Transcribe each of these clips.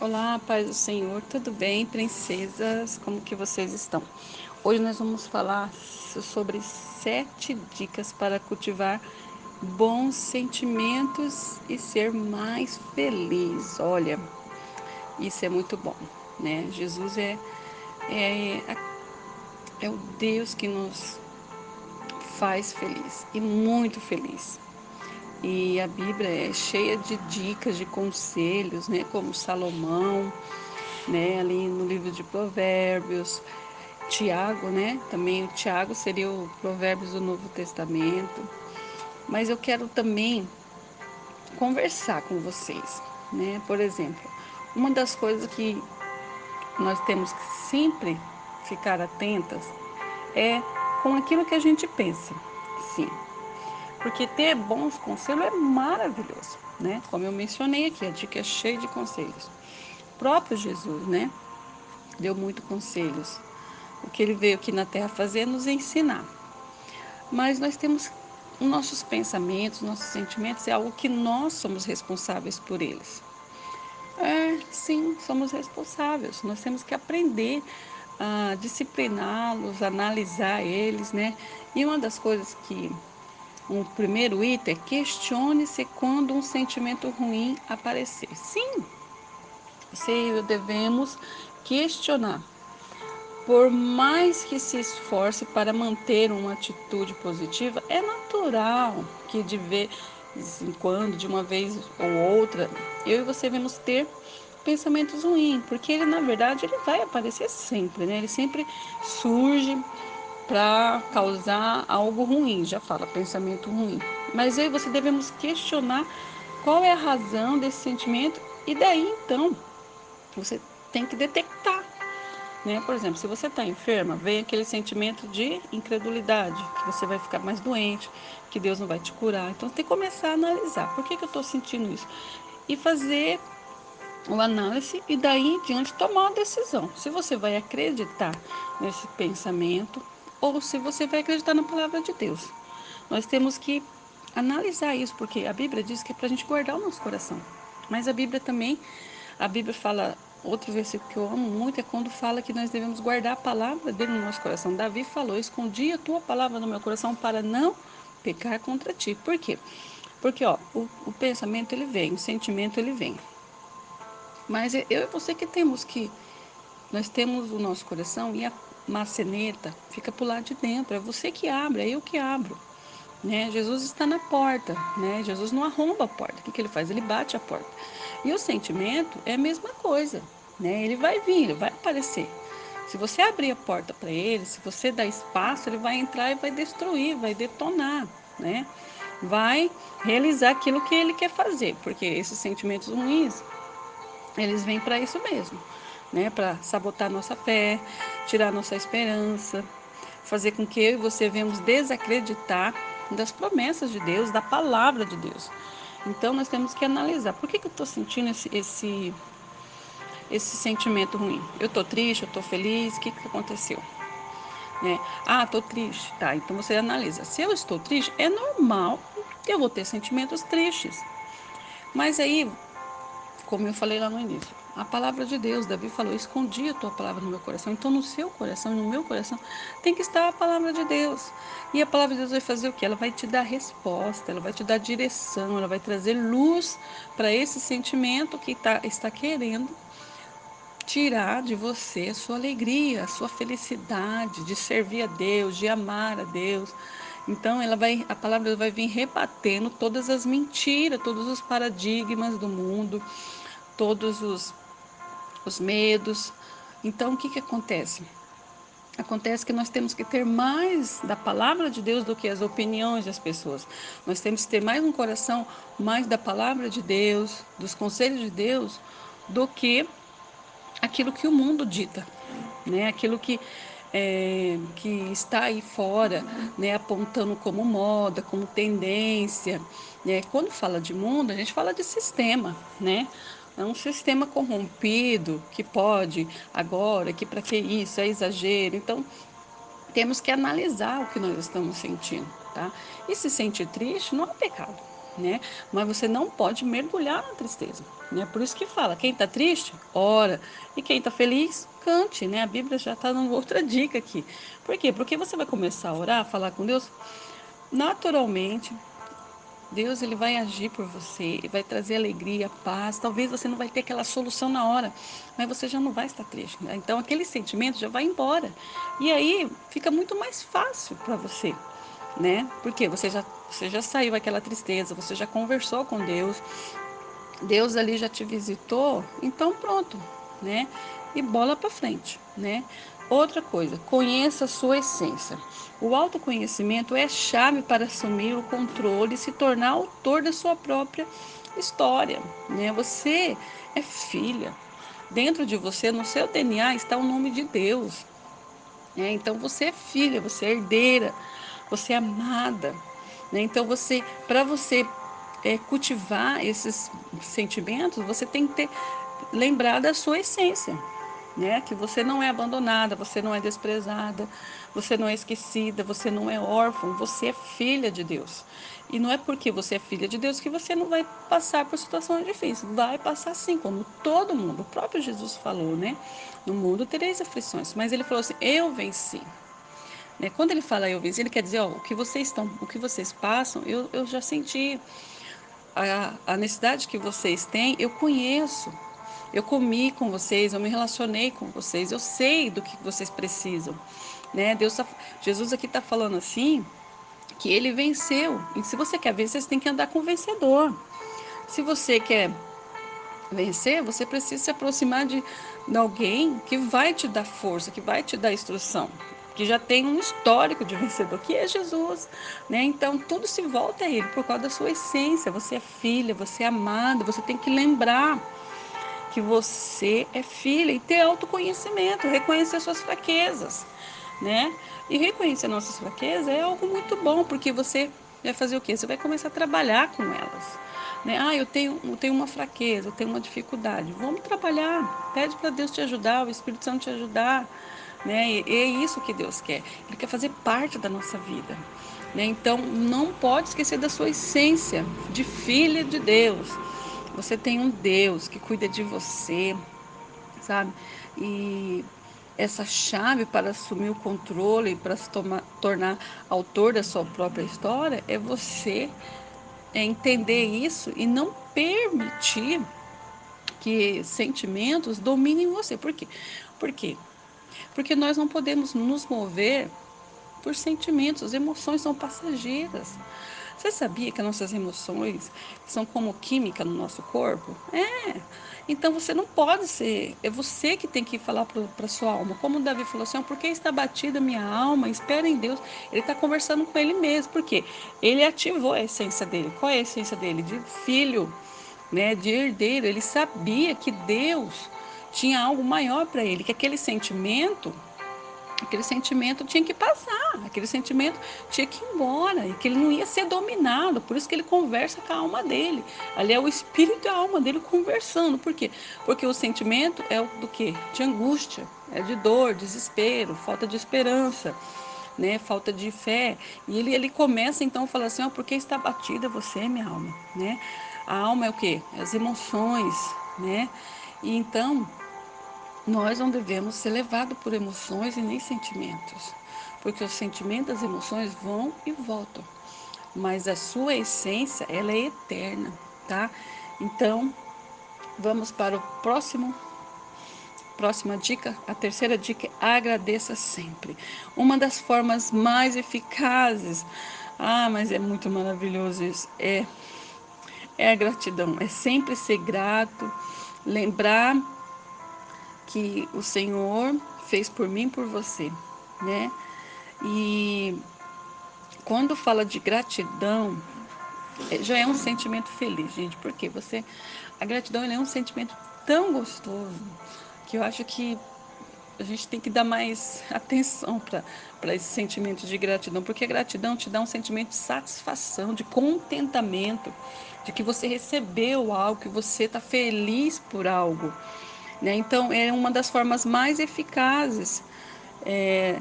Olá, paz do Senhor, tudo bem, princesas? Como que vocês estão? Hoje nós vamos falar sobre 7 dicas para cultivar bons sentimentos e ser mais feliz. Olha, isso é muito bom, né? Jesus é, é o Deus que nos faz feliz e muito feliz. E a Bíblia é cheia de dicas, de conselhos, né? Como Salomão, né? Ali no livro de Provérbios, Tiago, né? Também o Tiago seria o Provérbios do Novo Testamento. Mas eu quero também conversar com vocês, né? Por exemplo, uma das coisas que nós temos que sempre ficar atentas é com aquilo que a gente pensa. Sim, porque ter bons conselhos é maravilhoso, né? Como eu mencionei aqui, a dica é cheia de conselhos. O próprio Jesus, né? Deu muito conselhos. O que ele veio aqui na Terra fazer é nos ensinar. Mas nós temos nossos pensamentos, nossos sentimentos, é algo que nós somos responsáveis por eles. Sim, somos responsáveis. Nós temos que aprender a discipliná-los, analisar eles, né? E uma das coisas que um primeiro item é questione-se quando um sentimento ruim aparecer. Sim, você e eu devemos questionar. Por mais que se esforce para manter uma atitude positiva, é natural que de vez em quando, de uma vez ou outra, eu e você vamos ter pensamentos ruins, porque ele na verdade ele vai aparecer sempre, né? Ele sempre surge para causar algo ruim, já fala pensamento ruim. Mas eu e você devemos questionar qual é a razão desse sentimento e daí então você tem que detectar, né? Por exemplo, se você está enferma, vem aquele sentimento de incredulidade, que você vai ficar mais doente, que Deus não vai te curar. Então, tem que começar a analisar por que eu estou sentindo isso e fazer uma análise e daí em diante tomar uma decisão. Se você vai acreditar nesse pensamento ou se você vai acreditar na palavra de Deus. Nós temos que analisar isso, porque a Bíblia diz que é para a gente guardar o nosso coração. Mas a Bíblia fala, outro versículo que eu amo muito é quando fala que nós devemos guardar a palavra dele no nosso coração. Davi falou, escondi a tua palavra no meu coração para não pecar contra ti. Por quê? Porque o pensamento ele vem, o sentimento ele vem. Mas eu e você nós temos o nosso coração e a maçaneta fica para o lado de dentro. É você que abre, é eu que abro. Né? Jesus está na porta, né? Jesus não arromba a porta. O que ele faz? Ele bate a porta. E o sentimento é a mesma coisa, né? Ele vai vir, ele vai aparecer. Se você abrir a porta para ele, se você dar espaço, ele vai entrar e vai destruir, vai detonar, né? Vai realizar aquilo que ele quer fazer, porque esses sentimentos ruins, eles vêm para isso mesmo, né? Para sabotar nossa fé, tirar nossa esperança, fazer com que eu e você venhamos desacreditar das promessas de Deus, da palavra de Deus. Então nós temos que analisar por que eu estou sentindo esse sentimento ruim. Eu estou triste, eu estou feliz, o que aconteceu? Estou triste. Tá, então você analisa. Se eu estou triste, é normal que eu vou ter sentimentos tristes. Mas aí, como eu falei lá no início, a palavra de Deus, Davi falou, escondi a tua palavra no meu coração. Então, no seu coração e no meu coração, tem que estar a palavra de Deus. E a palavra de Deus vai fazer o quê? Ela vai te dar resposta, ela vai te dar direção, ela vai trazer luz para esse sentimento que está querendo tirar de você a sua alegria, a sua felicidade de servir a Deus, de amar a Deus. Então, a palavra vai vir rebatendo todas as mentiras, todos os paradigmas do mundo, todos os medos. Então, o que acontece? Acontece que nós temos que ter mais da palavra de Deus do que as opiniões das pessoas. Nós temos que ter mais um coração mais da palavra de Deus, dos conselhos de Deus, do que aquilo que o mundo dita, né? Aquilo que está aí fora, né? Apontando como moda, como tendência. Né? Quando fala de mundo, a gente fala de sistema, né? É um sistema corrompido que pode agora, que para que isso, é exagero. Então, temos que analisar o que nós estamos sentindo, tá? E se sentir triste não é pecado, né? Mas você não pode mergulhar na tristeza. né? Por isso que fala, quem está triste, ora, e quem está feliz, cante, né? A Bíblia já está dando outra dica aqui. Por quê? Porque você vai começar a orar, a falar com Deus, naturalmente, Deus ele vai agir por você, ele vai trazer alegria, paz. Talvez você não vai ter aquela solução na hora, mas você já não vai estar triste, né? Então aquele sentimento já vai embora. E aí fica muito mais fácil para você, né? Porque você já saiu daquela tristeza, você já conversou com Deus, Deus ali já te visitou, então pronto, né? E bola para frente, né? Outra coisa, conheça a sua essência. O autoconhecimento é a chave para assumir o controle e se tornar autor da sua própria história, né? Você é filha. Dentro de você, no seu DNA, está o nome de Deus, né? Então você é filha, você é herdeira, você é amada, né? Então para você cultivar esses sentimentos, você tem que lembrar da sua essência, né? Que você não é abandonada, você não é desprezada, você não é esquecida, você não é órfã, você é filha de Deus. E não é porque você é filha de Deus que você não vai passar por situações difíceis. Vai passar sim, como todo mundo. O próprio Jesus falou, né? No mundo tereis aflições. Mas ele falou assim: eu venci. Né? Quando ele fala eu venci, ele quer dizer, ó, o que vocês passam, eu já senti. A necessidade que vocês têm, eu conheço. Eu comi com vocês, eu me relacionei com vocês, eu sei do que vocês precisam, né? Jesus aqui está falando assim que ele venceu. E se você quer vencer, você tem que andar com o vencedor. Se você quer vencer, você precisa se aproximar de alguém que vai te dar força, que vai te dar instrução, que já tem um histórico de vencedor, que é Jesus, né? Então tudo se volta a ele por causa da sua essência. Você é filha, você é amada, você tem que lembrar que você é filha e ter autoconhecimento, reconhecer suas fraquezas, né? E reconhecer nossas fraquezas é algo muito bom, porque você vai fazer o quê? Você vai começar a trabalhar com elas, né? Ah, eu tenho uma fraqueza, eu tenho uma dificuldade. Vamos trabalhar. Pede para Deus te ajudar, o Espírito Santo te ajudar, né? E é isso que Deus quer. Ele quer fazer parte da nossa vida, né? Então, não pode esquecer da sua essência de filha de Deus. Você tem um Deus que cuida de você, sabe? E essa chave para assumir o controle, para se tornar autor da sua própria história, é você entender isso e não permitir que sentimentos dominem você. Por quê? Por quê? Porque nós não podemos nos mover por sentimentos, as emoções são passageiras. Você sabia que nossas emoções são como química no nosso corpo? É. Então você não pode ser, é você que tem que falar para a sua alma. Como o Davi falou assim: por que está batida minha alma? Espera em Deus. Ele está conversando com ele mesmo, porque ele ativou a essência dele. Qual é a essência dele? De filho, né? De herdeiro. Ele sabia que Deus tinha algo maior para ele, que aquele sentimento tinha que passar, aquele sentimento tinha que ir embora, e que ele não ia ser dominado. Por isso que ele conversa com a alma dele. Ali é o espírito e a alma dele conversando. Por quê? Porque o sentimento é o do quê? De angústia, é de dor, desespero, falta de esperança, né? Falta de fé. E ele começa então a falar assim: por que está batida você, minha alma, né? A alma é o quê? As emoções, né? E então nós não devemos ser levados por emoções e nem sentimentos, porque os sentimentos e as emoções vão e voltam, mas a sua essência, ela é eterna, tá? Então, vamos para o próxima dica. A terceira dica é: agradeça sempre. Uma das formas mais eficazes, mas é muito maravilhoso isso, é a gratidão, é sempre ser grato, lembrar que o Senhor fez por mim e por você, né? E quando fala de gratidão, já é um sentimento feliz, gente, porque a gratidão é um sentimento tão gostoso que eu acho que a gente tem que dar mais atenção para esse sentimento de gratidão, porque a gratidão te dá um sentimento de satisfação, de contentamento, de que você recebeu algo, que você está feliz por algo, né? Então, é uma das formas mais eficazes é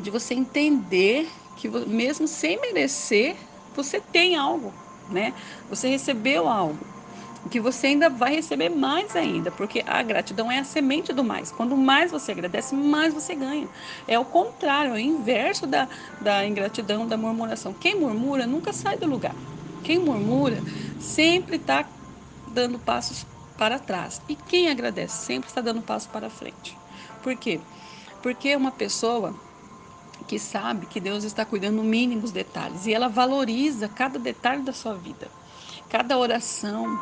de você entender que mesmo sem merecer, você tem algo, né? Você recebeu algo. que você ainda vai receber mais ainda, porque a gratidão é a semente do mais. Quando mais você agradece, mais você ganha. É o contrário, é o inverso da ingratidão, da murmuração. Quem murmura nunca sai do lugar. Quem murmura sempre está dando passos para trás. E quem agradece sempre está dando passos para frente. Por quê? Porque é uma pessoa que sabe que Deus está cuidando no mínimo dos detalhes e ela valoriza cada detalhe da sua vida. Cada oração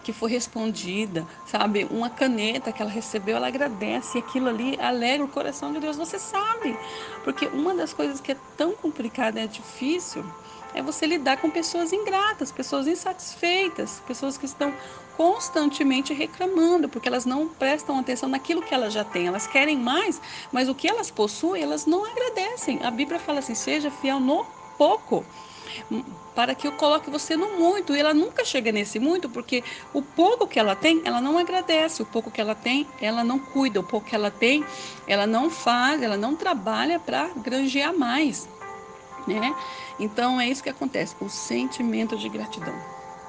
que foi respondida, sabe? Uma caneta que ela recebeu, ela agradece e aquilo ali alegra o coração de Deus. Você sabe, porque uma das coisas que é tão complicada, é difícil, é você lidar com pessoas ingratas, pessoas insatisfeitas, pessoas que estão constantemente reclamando, porque elas não prestam atenção naquilo que elas já têm. Elas querem mais, mas o que elas possuem, elas não agradecem. A Bíblia fala assim: seja fiel no pouco, para que eu coloque você no muito. E ela nunca chega nesse muito, porque o pouco que ela tem, ela não agradece. O pouco que ela tem, ela não cuida. O pouco que ela tem, ela não faz, ela não trabalha para granjear mais, né? Então é isso que acontece, o sentimento de gratidão.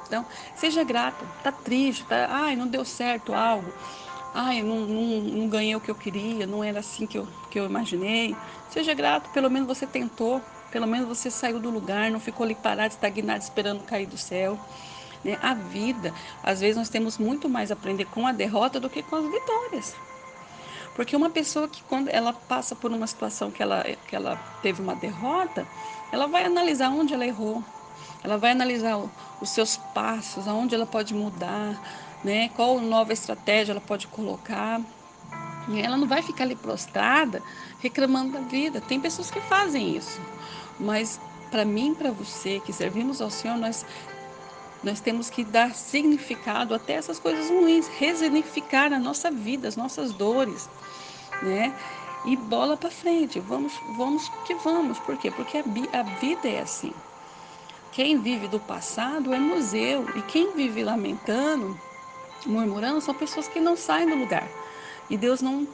Então, seja grato. Tá triste, tá, ai, não deu certo algo. Ai, não ganhei o que eu queria, não era assim que eu imaginei. Seja grato, pelo menos você tentou, pelo menos você saiu do lugar, não ficou ali parado, estagnado, esperando cair do céu. Né? A vida, às vezes nós temos muito mais a aprender com a derrota do que com as vitórias. Porque uma pessoa que, quando ela passa por uma situação que ela teve uma derrota, ela vai analisar onde ela errou, ela vai analisar os seus passos, aonde ela pode mudar, né? Qual nova estratégia ela pode colocar. Ela não vai ficar ali prostrada reclamando da vida. Tem pessoas que fazem isso, mas para mim, para você que servimos ao Senhor, nós temos que dar significado até essas coisas ruins, resignificar a nossa vida, as nossas dores, né? E bola para frente, vamos que vamos. Por quê? Porque a vida é assim. Quem vive do passado é museu, e quem vive lamentando, murmurando, são pessoas que não saem do lugar. E Deus não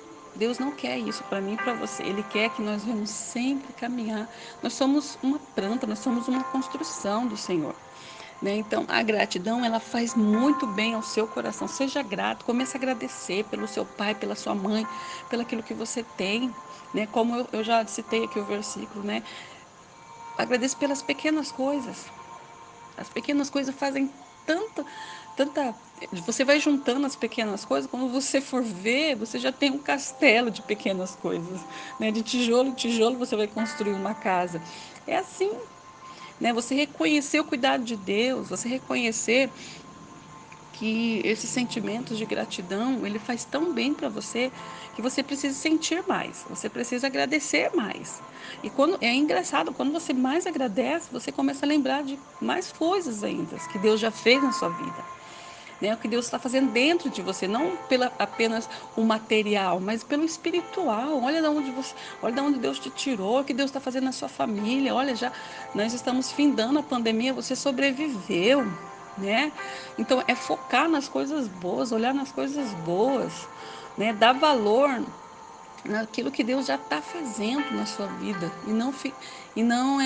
quer isso para mim e para você. Ele quer que nós venhamos sempre caminhar. Nós somos uma planta, nós somos uma construção do Senhor. Né? Então, a gratidão, ela faz muito bem ao seu coração. Seja grato, comece a agradecer pelo seu pai, pela sua mãe, pelo aquilo que você tem. Né? Como eu já citei aqui o versículo, né? Agradeça pelas pequenas coisas. As pequenas coisas fazem tanta. Você vai juntando as pequenas coisas, quando você for ver, você já tem um castelo de pequenas coisas. Né? De tijolo em tijolo você vai construir uma casa. É assim, né? Você reconhecer o cuidado de Deus, você reconhecer que esses sentimentos de gratidão, ele faz tão bem para você que você precisa sentir mais, você precisa agradecer mais. E quando é engraçado, quando você mais agradece, você começa a lembrar de mais coisas ainda que Deus já fez na sua vida. Né? O que Deus está fazendo dentro de você, não pela apenas o material, mas pelo espiritual. Olha de onde Deus te tirou, o que Deus está fazendo na sua família. Olha, já nós estamos findando a pandemia, você sobreviveu, né? Então é focar nas coisas boas, olhar nas coisas boas, né? Dar valor naquilo que Deus já está fazendo na sua vida e não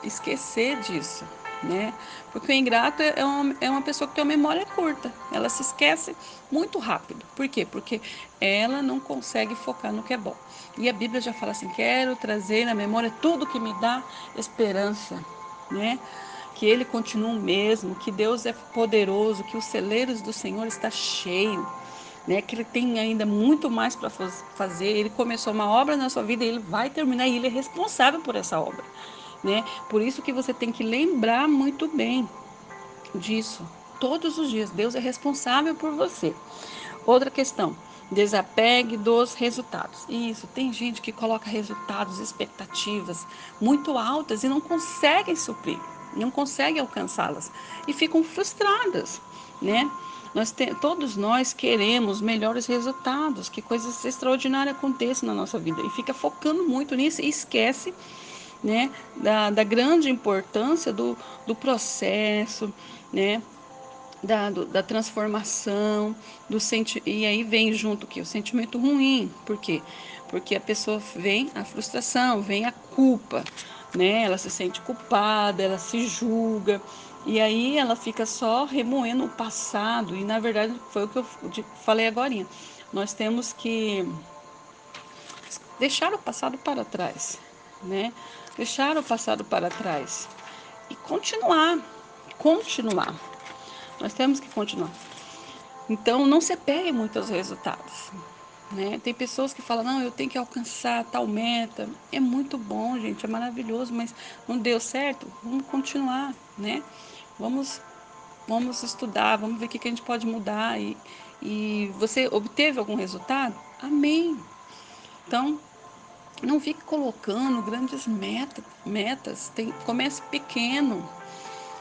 esquecer disso, né? Porque o ingrato é uma pessoa que tem uma memória curta, ela se esquece muito rápido. Por quê? Porque ela não consegue focar no que é bom. E a Bíblia já fala assim: quero trazer na memória tudo que me dá esperança, né? Que Ele continua o mesmo, que Deus é poderoso, que os celeiros do Senhor está cheio, né? Que Ele tem ainda muito mais para fazer. Ele começou uma obra na sua vida e Ele vai terminar, e Ele é responsável por essa obra, né? Por isso que você tem que lembrar muito bem disso. Todos os dias, Deus é responsável por você. Outra questão: desapegue dos resultados. Isso, tem gente que coloca resultados, expectativas muito altas e não conseguem suprir, não conseguem alcançá-las e ficam frustradas, né? Todos nós queremos melhores resultados, que coisas extraordinárias aconteçam na nossa vida e fica focando muito nisso e esquece, né, da grande importância do processo, né, da transformação, e aí vem junto que o sentimento ruim. Por quê? Porque a pessoa vem a frustração, vem a culpa, né? Ela se sente culpada, ela se julga, E aí ela fica só remoendo o passado. E na verdade foi o que eu falei agorinha. Nós temos que deixar o passado para trás, né? Deixar o passado para trás e continuar. Nós temos que continuar. Então não se pegue muito aos resultados, né? Tem pessoas que falam, não, eu tenho que alcançar tal meta. É muito bom, gente, é maravilhoso, mas não deu certo? Vamos continuar, né? Vamos, vamos estudar, vamos ver o que a gente pode mudar. E você obteve algum resultado? Amém. Então, não fique colocando grandes metas. Comece pequeno,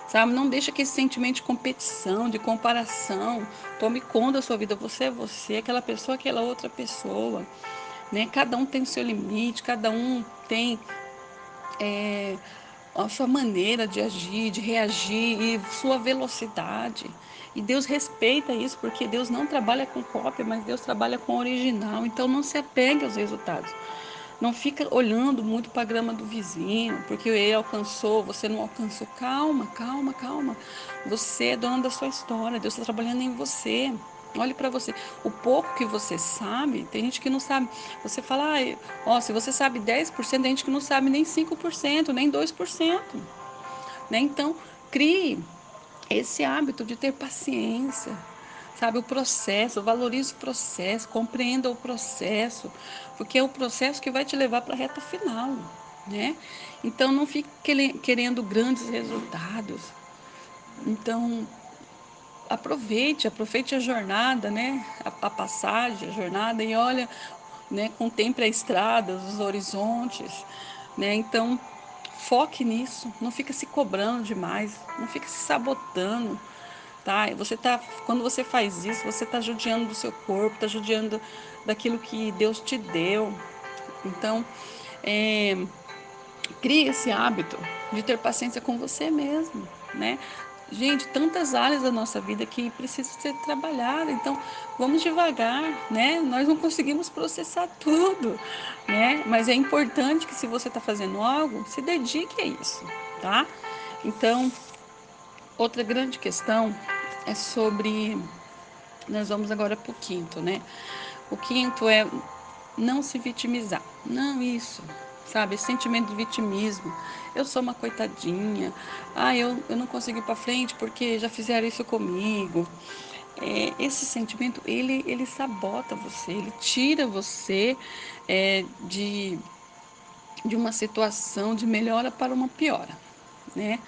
sabe? Não deixa que esse sentimento de competição, de comparação, tome conta da sua vida. Você é você, aquela pessoa, aquela outra pessoa, né? Cada um tem o seu limite, cada um tem a sua maneira de agir, de reagir e sua velocidade. E Deus respeita isso, porque Deus não trabalha com cópia, mas Deus trabalha com original. Então não se apegue aos resultados. Não fica olhando muito para a grama do vizinho, porque ele alcançou, você não alcançou. Calma, calma, calma. Você é dona da sua história, Deus está trabalhando em você. Olhe para você. O pouco que você sabe, tem gente que não sabe. Você fala, ó, se você sabe 10%, tem gente que não sabe nem 5%, nem 2%. Né? Então, crie esse hábito de ter paciência, sabe? O processo, valorize o processo, compreenda o processo, porque é o processo que vai te levar para a reta final, né? Então, não fique querendo grandes resultados. Então, aproveite a jornada, né? A passagem, a jornada e olha, né? Contemple a estrada, os horizontes, né? Então, foque nisso, não fica se cobrando demais, não fica se sabotando, tá? Quando você faz isso, você está judiando do seu corpo, está judiando daquilo que Deus te deu. Então, é, crie esse hábito de ter paciência com você mesmo, né? Gente, tantas áreas da nossa vida que precisam ser trabalhadas, então vamos devagar, né? Nós não conseguimos processar tudo, né? Mas é importante que se você está fazendo algo, se dedique a isso, tá? Então, outra grande questão é sobre. Nós vamos agora para o quinto, né? O quinto é não se vitimizar. Não, isso, sabe? Esse sentimento de vitimismo. Eu sou uma coitadinha. Eu não consigo ir para frente porque já fizeram isso comigo. Esse sentimento, ele sabota você, ele tira você de uma situação de melhora para uma piora, né?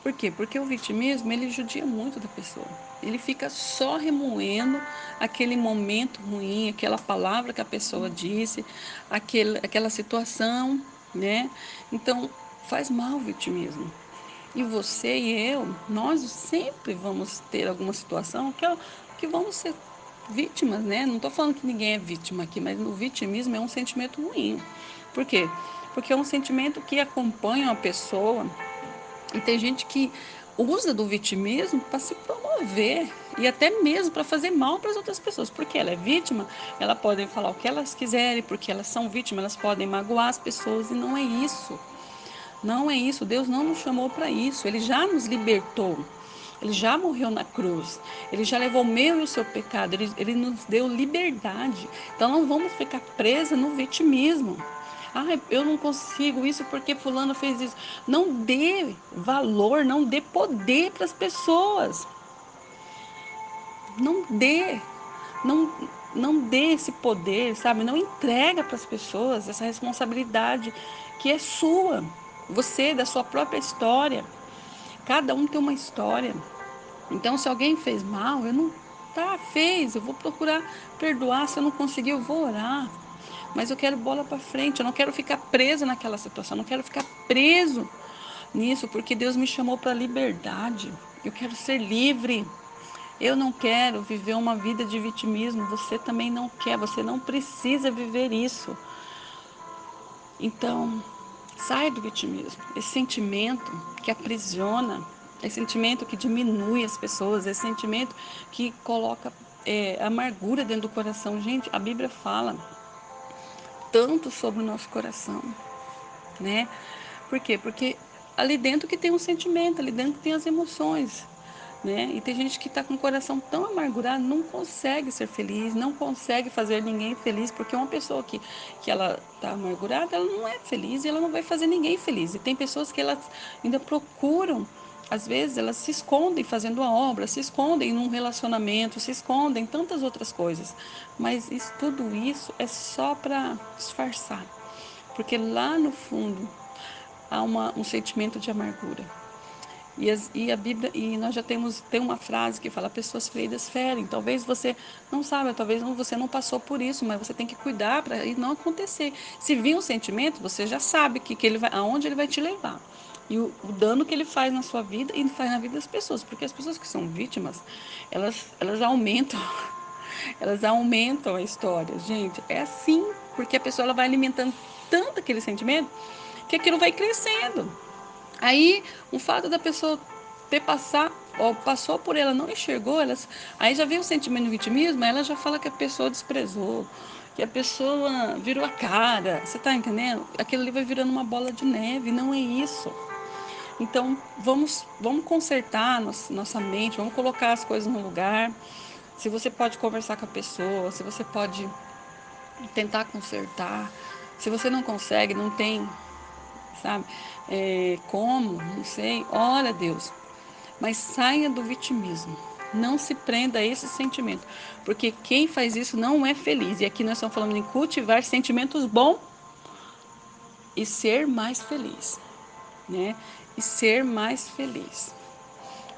Por quê? Porque o vitimismo, ele judia muito da pessoa. Ele fica só remoendo aquele momento ruim, aquela palavra que a pessoa disse, aquela situação, né? Então, faz mal o vitimismo. E você e eu, nós sempre vamos ter alguma situação que vamos ser vítimas, né? Não estou falando que ninguém é vítima aqui, mas o vitimismo é um sentimento ruim. Por quê? Porque é um sentimento que acompanha a pessoa e tem gente que usa do vitimismo para se promover e até mesmo para fazer mal para as outras pessoas. Porque ela é vítima, ela pode falar o que elas quiserem, porque elas são vítimas, elas podem magoar as pessoas e não é isso. Não é isso. Deus não nos chamou para isso. Ele já nos libertou. Ele já morreu na cruz. Ele já levou o meu e o seu pecado. Ele nos deu liberdade. Então não vamos ficar presas no vitimismo. Eu não consigo isso porque fulano fez isso. Não dê valor, não dê poder para as pessoas. Não dê, não, não dê esse poder, sabe? Não entrega para as pessoas essa responsabilidade que é sua. Você, da sua própria história. Cada um tem uma história. Então, se alguém fez mal, eu não. Tá, fez, eu vou procurar perdoar. Se eu não conseguir, eu vou orar. Mas eu quero bola para frente, eu não quero ficar presa naquela situação, eu não quero ficar preso nisso, porque Deus me chamou para liberdade. Eu quero ser livre. Eu não quero viver uma vida de vitimismo. Você também não quer, você não precisa viver isso. Então, sai do vitimismo. Esse sentimento que aprisiona, esse sentimento que diminui as pessoas, esse sentimento que coloca amargura dentro do coração. Gente, a Bíblia fala tanto sobre o nosso coração, né? Por quê? Porque ali dentro que tem um sentimento, ali dentro que tem as emoções, né? E tem gente que está com o coração tão amargurado, não consegue ser feliz, não consegue fazer ninguém feliz, porque uma pessoa que ela está amargurada, ela não é feliz e ela não vai fazer ninguém feliz. E tem pessoas que elas ainda procuram, às vezes elas se escondem fazendo a obra, se escondem num relacionamento, se escondem em tantas outras coisas. Mas tudo isso é só para disfarçar, porque lá no fundo há um sentimento de amargura. E a Bíblia, e nós já tem uma frase que fala: pessoas feridas ferem. Talvez você não saiba, talvez você não passou por isso, mas você tem que cuidar para não acontecer. Se vir um sentimento, você já sabe que ele vai, aonde ele vai te levar. E o dano que ele faz na sua vida e faz na vida das pessoas. Porque as pessoas que são vítimas, elas aumentam, elas aumentam a história. Gente, é assim, porque a pessoa ela vai alimentando tanto aquele sentimento que aquilo vai crescendo. Aí, o fato da pessoa ter passar, ou passou por ela, não enxergou, aí já vem o sentimento de vitimismo, ela já fala que a pessoa desprezou, que a pessoa virou a cara, você está entendendo? Aquilo ali vai virando uma bola de neve, não é isso. Então, vamos consertar nossa mente, vamos colocar as coisas no lugar. Se você pode conversar com a pessoa, se você pode tentar consertar, se você não consegue, não tem, sabe? Como, não sei, ora a Deus, mas saia do vitimismo. Não se prenda a esse sentimento, porque quem faz isso não é feliz. E aqui nós estamos falando em cultivar sentimentos bons e ser mais feliz, né? E ser mais feliz.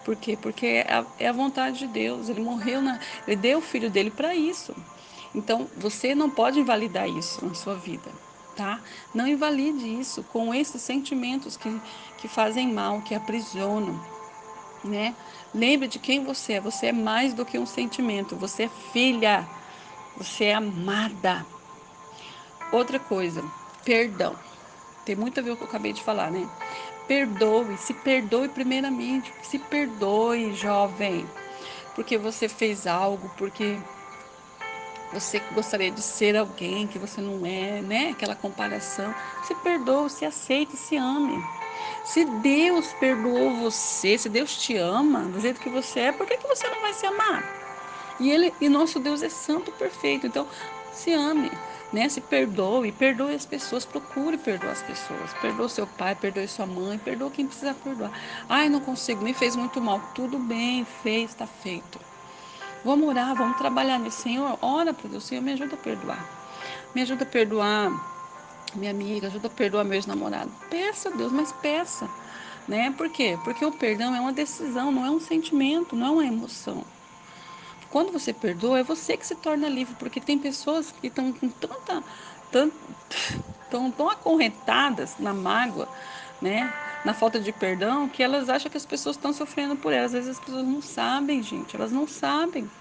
Por quê? Porque é a vontade de Deus. Ele morreu, ele deu o filho dele para isso. Então, você não pode invalidar isso na sua vida, tá? Não invalide isso com esses sentimentos que fazem mal, que aprisionam, né? Lembre de quem você é. Você é mais do que um sentimento. Você é filha. Você é amada. Outra coisa, perdão. Tem muito a ver com o que eu acabei de falar, né? Perdoe, se perdoe primeiramente. Se perdoe, jovem. Porque você fez algo, porque você gostaria de ser alguém que você não é, né? Aquela comparação. Se perdoe, se aceite, se ame. Se Deus perdoou você, se Deus te ama do jeito que você é, por que você não vai se amar? E nosso Deus é santo, perfeito. Então, se ame, né? Se perdoe, perdoe as pessoas, procure perdoar as pessoas. Perdoe seu pai, perdoe sua mãe, perdoe quem precisa perdoar. Ai, não consigo, me fez muito mal. Tudo bem, fez, está feito. Vamos orar, vamos trabalhar nisso. Senhor, ora para Deus, Senhor, me ajuda a perdoar. Me ajuda a perdoar minha amiga, ajuda a perdoar meu ex-namorado. Peça a Deus, mas peça. Né? Por quê? Porque o perdão é uma decisão, não é um sentimento, não é uma emoção. Quando você perdoa, é você que se torna livre, porque tem pessoas que estão com tão acorrentadas na mágoa, né? Na falta de perdão, que elas acham que as pessoas estão sofrendo por elas. Às vezes as pessoas não sabem, gente, elas não sabem.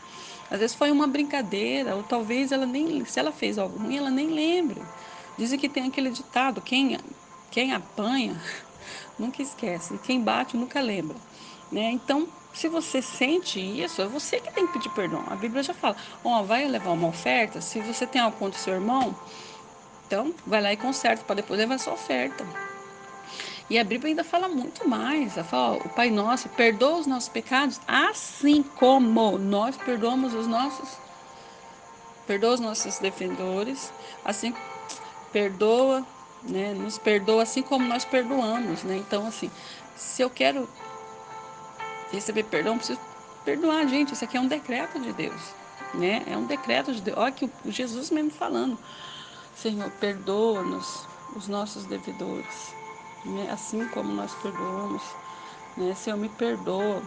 Às vezes foi uma brincadeira, ou talvez ela nem, se ela fez algo ruim, ela nem lembre. Dizem que tem aquele ditado, quem apanha nunca esquece, e quem bate nunca lembra, né? Então, se você sente isso, é você que tem que pedir perdão. A Bíblia já fala, vai levar uma oferta, se você tem algo contra o seu irmão, então vai lá e conserta para depois levar sua oferta. E a Bíblia ainda fala muito mais. Ela fala, o Pai Nosso, perdoa os nossos pecados, assim como nós perdoa os nossos defensores, assim perdoa, né? Nos perdoa assim como nós perdoamos, né? Então, assim, se eu quero receber perdão, preciso perdoar, gente. Isso aqui é um decreto de Deus, né? É um decreto de Deus. Olha que o Jesus mesmo falando, Senhor, perdoa-nos os nossos devedores, né? Assim como nós perdoamos, né? Senhor, me perdoa,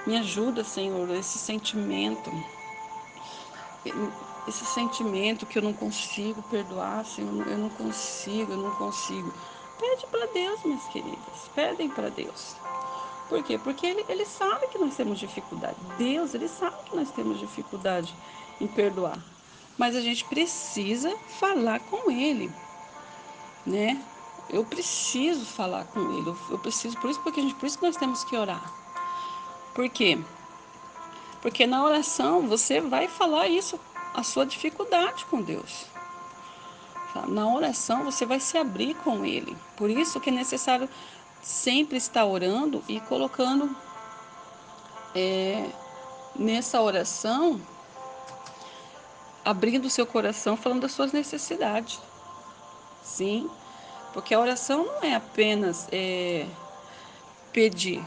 me ajuda, Senhor, esse sentimento que eu não consigo perdoar, Senhor, eu não consigo. Pede para Deus, minhas queridas, pedem para Deus. Por quê? Porque ele sabe que nós temos dificuldade. Deus, ele sabe que nós temos dificuldade em perdoar. Mas a gente precisa falar com ele, né? Eu preciso falar com ele. Eu preciso, por isso que nós temos que orar. Por quê? Porque na oração você vai falar isso, a sua dificuldade com Deus. Sabe? Na oração você vai se abrir com ele. Por isso que é necessário sempre estar orando e colocando nessa oração, abrindo o seu coração, falando das suas necessidades. Sim, porque a oração não é apenas pedir,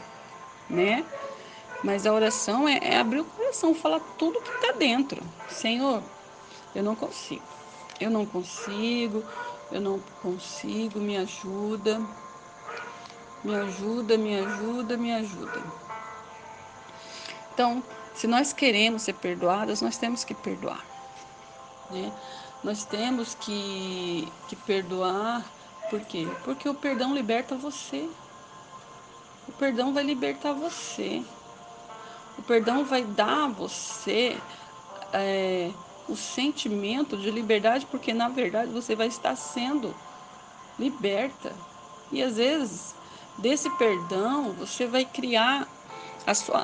né? Mas a oração é abrir o coração, falar tudo que está dentro. Senhor, eu não consigo, eu não consigo, eu não consigo, me ajuda, me ajuda, me ajuda, me ajuda. Então, se nós queremos ser perdoados, nós temos que perdoar, né? Nós temos que perdoar, por quê? Porque o perdão liberta você. O perdão vai libertar você. O perdão vai dar a você é, o sentimento de liberdade, porque na verdade você vai estar sendo liberta. E às vezes, desse perdão, você vai criar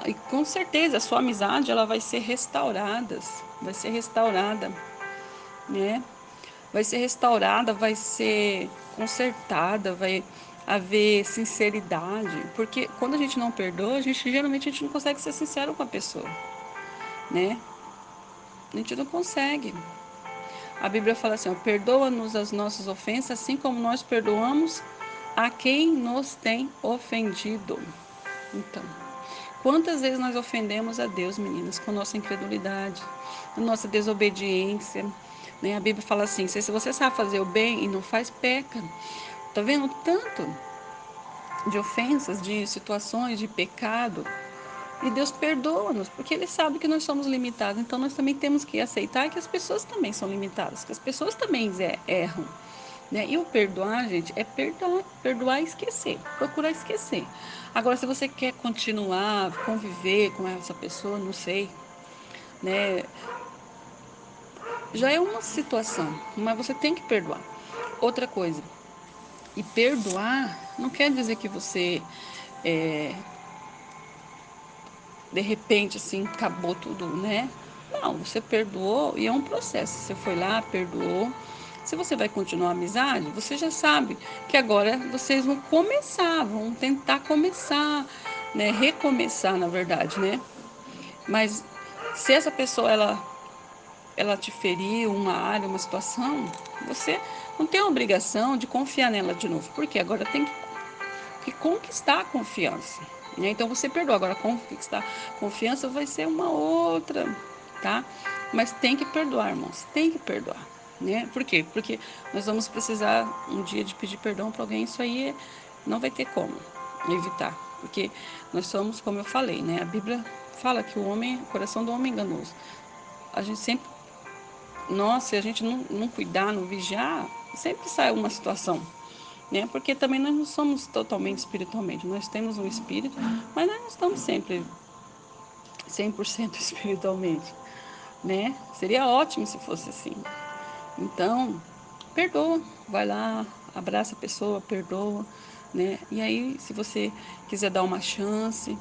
e com certeza a sua amizade ela vai ser restaurada, né? Vai ser restaurada, vai ser consertada, vai haver sinceridade, porque quando a gente não perdoa, geralmente a gente não consegue ser sincero com a pessoa, né? A gente não consegue. A Bíblia fala assim, ó, perdoa-nos as nossas ofensas, assim como nós perdoamos a quem nos tem ofendido. Então, quantas vezes nós ofendemos a Deus, meninas, com nossa incredulidade, com nossa desobediência, né? A Bíblia fala assim, se você sabe fazer o bem e não faz, peca. Tá vendo tanto de ofensas, de situações, de pecado? E Deus perdoa-nos, porque Ele sabe que nós somos limitados. Então nós também temos que aceitar que as pessoas também são limitadas, que as pessoas também erram. Né? E o perdoar, gente, é perdoar e esquecer, procurar esquecer. Agora, se você quer continuar, conviver com essa pessoa, não sei, né? Já é uma situação, mas você tem que perdoar. Outra coisa, e perdoar não quer dizer que você é, de repente, assim, acabou tudo, né? Não, você perdoou e é um processo. Você foi lá, perdoou. Se você vai continuar a amizade, você já sabe que agora vocês vão começar, vão tentar começar, né? Recomeçar, na verdade, né? Mas se essa pessoa, ela te feriu uma área, uma situação, você não tem a obrigação de confiar nela de novo. Porque agora tem que conquistar a confiança. Né? Então você perdoa. Agora, conquistar a confiança vai ser uma outra, tá? Mas tem que perdoar, irmãos. Tem que perdoar. Né? Por quê? Porque nós vamos precisar um dia de pedir perdão para alguém. Isso aí não vai ter como evitar. Porque nós somos, como eu falei, né? A Bíblia fala que o coração do homem é enganoso. A gente sempre, nossa, se a gente não cuidar, não vigiar, sempre sai uma situação, né? Porque também nós não somos totalmente espiritualmente, nós temos um espírito, mas nós não estamos sempre 100% espiritualmente, né? Seria ótimo se fosse assim. Então, perdoa, vai lá, abraça a pessoa, perdoa, né? E aí, se você quiser dar uma chance,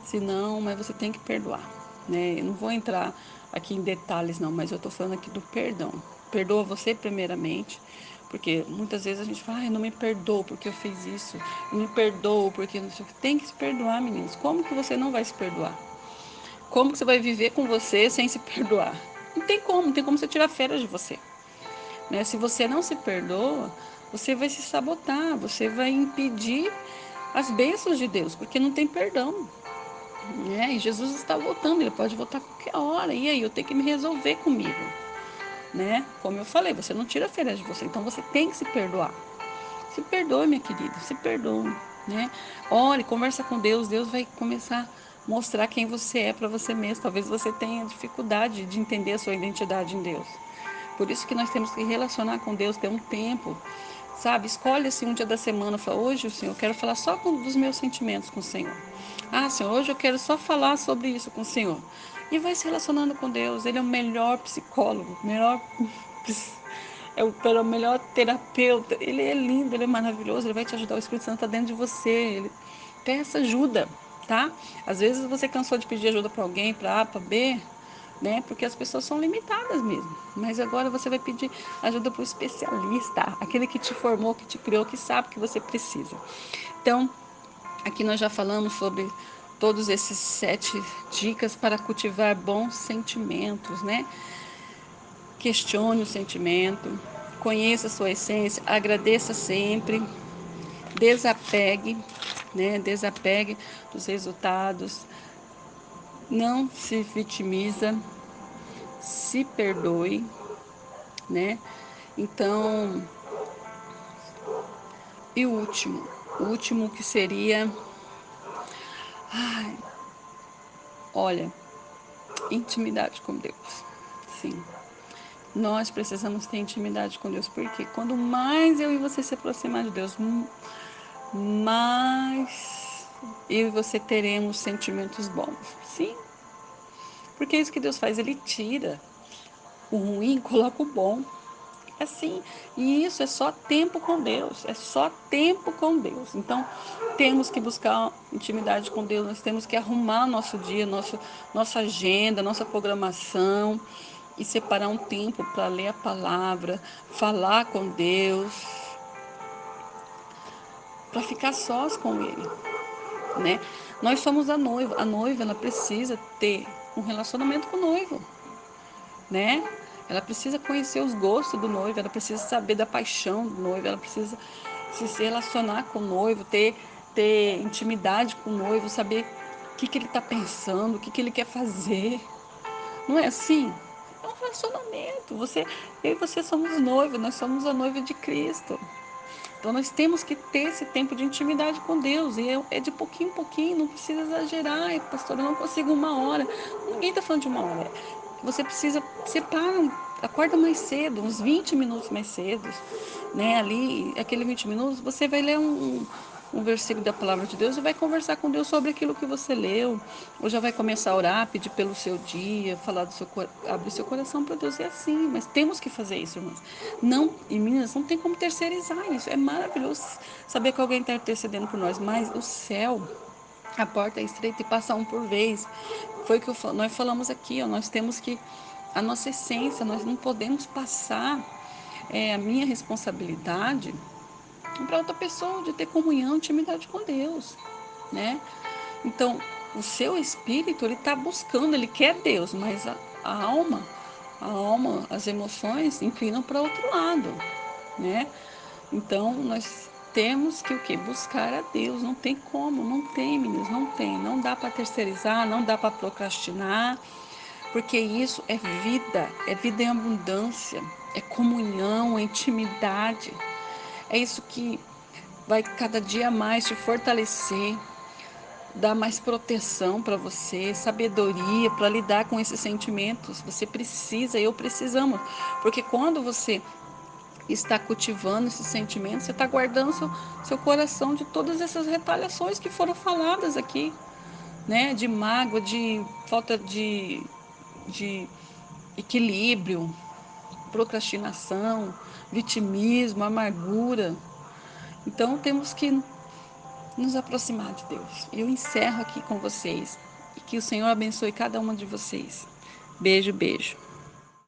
se não, mas você tem que perdoar, né? Eu não vou entrar aqui em detalhes não, mas eu estou falando aqui do perdão. Perdoa você primeiramente, porque muitas vezes a gente fala, eu não me perdoo porque eu fiz isso, eu me perdoo porque não sei o que. Tem que se perdoar, meninos. Como que você não vai se perdoar? Como que você vai viver com você sem se perdoar? Não tem como você tirar férias de você, né? Se você não se perdoa, você vai se sabotar, você vai impedir as bênçãos de Deus, porque não tem perdão. E Jesus está voltando, ele pode voltar a qualquer hora. E aí, eu tenho que me resolver comigo, né? Como eu falei, você não tira férias de você, então você tem que se perdoar. Se perdoe, minha querida, se perdoe, né? Ore, conversa com Deus, Deus vai começar a mostrar quem você é para você mesmo. Talvez você tenha dificuldade de entender a sua identidade em Deus. Por isso que nós temos que relacionar com Deus, ter um tempo, sabe? Escolhe assim um dia da semana, fala, hoje, Senhor, eu quero falar só dos meus sentimentos com o Senhor. Ah, Senhor, hoje eu quero só falar sobre isso com o Senhor. E vai se relacionando com Deus. Ele é o melhor psicólogo, o melhor terapeuta. Ele é lindo, ele é maravilhoso, ele vai te ajudar. O Espírito Santo está dentro de você. Ele peça ajuda, tá? Às vezes você cansou de pedir ajuda para alguém, para A, para B. né? Porque as pessoas são limitadas mesmo. Mas agora você vai pedir ajuda para o especialista, aquele que te formou, que te criou, que sabe o que você precisa. Então, aqui nós já falamos sobre todos esses 7 dicas para cultivar bons sentimentos, né? Questione o sentimento, conheça a sua essência, agradeça sempre, desapegue, né? Desapegue dos resultados, não se vitimiza, se perdoe, né? Então, e o último que seria, olha, intimidade com Deus. Sim, nós precisamos ter intimidade com Deus, porque quando mais eu e você se aproximar de Deus, mais eu e você teremos sentimentos bons. Sim, porque é isso que Deus faz, Ele tira o ruim e coloca o bom. Assim, e isso é só tempo com Deus, é só tempo com Deus. Então, temos que buscar intimidade com Deus, nós temos que arrumar nosso dia, nossa agenda, nossa programação e separar um tempo para ler a palavra, falar com Deus, para ficar sós com Ele, né? Nós somos a noiva ela precisa ter um relacionamento com o noivo, né? Ela precisa conhecer os gostos do noivo, ela precisa saber da paixão do noivo, ela precisa se relacionar com o noivo, ter intimidade com o noivo, saber o que ele está pensando, o que ele quer fazer. Não é assim? É um relacionamento. Eu e você somos noivos, nós somos a noiva de Cristo. Então nós temos que ter esse tempo de intimidade com Deus. E é de pouquinho em pouquinho, não precisa exagerar. Ai, pastor, eu não consigo uma hora. Ninguém está falando de uma hora. Você precisa, separa, acorda mais cedo, uns 20 minutos mais cedo, né? Ali, aquele 20 minutos, você vai ler um versículo da palavra de Deus e vai conversar com Deus sobre aquilo que você leu, ou já vai começar a orar, pedir pelo seu dia, falar do seu, abrir seu coração para Deus. É assim, mas temos que fazer isso, irmãs. Não, e meninas, não tem como terceirizar isso. É maravilhoso saber que alguém está intercedendo por nós, mas o céu, a porta é estreita e passa um por vez. Foi o que nós falamos aqui, ó, nós temos que, a nossa essência, nós não podemos passar a minha responsabilidade para outra pessoa, de ter comunhão, intimidade com Deus, né? Então, o seu espírito, ele está buscando, ele quer Deus, mas a alma, as emoções inclinam para outro lado, né? Então, nós temos que o quê? Buscar a Deus. Não tem como, não tem, meninos, não tem. Não dá para terceirizar, não dá para procrastinar, porque isso é vida em abundância, é comunhão, é intimidade. É isso que vai cada dia mais te fortalecer, dar mais proteção para você, sabedoria para lidar com esses sentimentos. Você precisa, eu precisamos, porque quando você está cultivando esses sentimentos, você está guardando seu coração de todas essas retaliações que foram faladas aqui, né? De mágoa, de falta de equilíbrio, procrastinação, vitimismo, amargura. Então temos que nos aproximar de Deus. Eu encerro aqui com vocês e que o Senhor abençoe cada uma de vocês. Beijo, beijo.